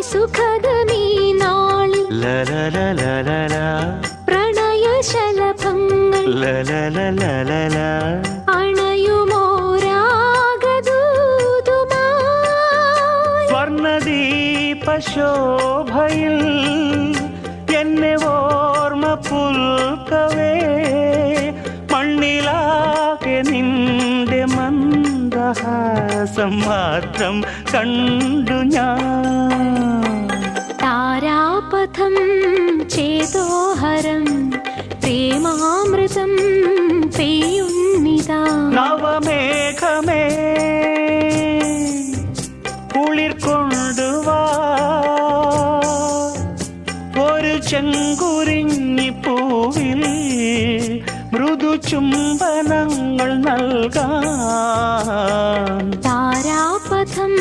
സുഖദമീ നാളിൽ പ്രണയശലഭങ്ങൾ അണയുമോരാഗദൂതുമായി സ്വർണദീപശോഭയിൽ എന്നെ ഓർമ്മ പുൽക്കവേ മണ്ണിലാകെ നിന്റെ മന്ദഹാസം മാത്രം കണ്ടു ഞാൻ. താരാപഥം ചേതോഹരം പ്രേമാമൃതം പെയ്യുന്നിതാ. നവമേഘമേ കുളിർ കൊണ്ടുവാ ഒരു ചെങ്കുരിഞ്ഞി പൂവിൽ മൃദു ചുംബനങ്ങൾ നൽകാൻ. താരാപഥം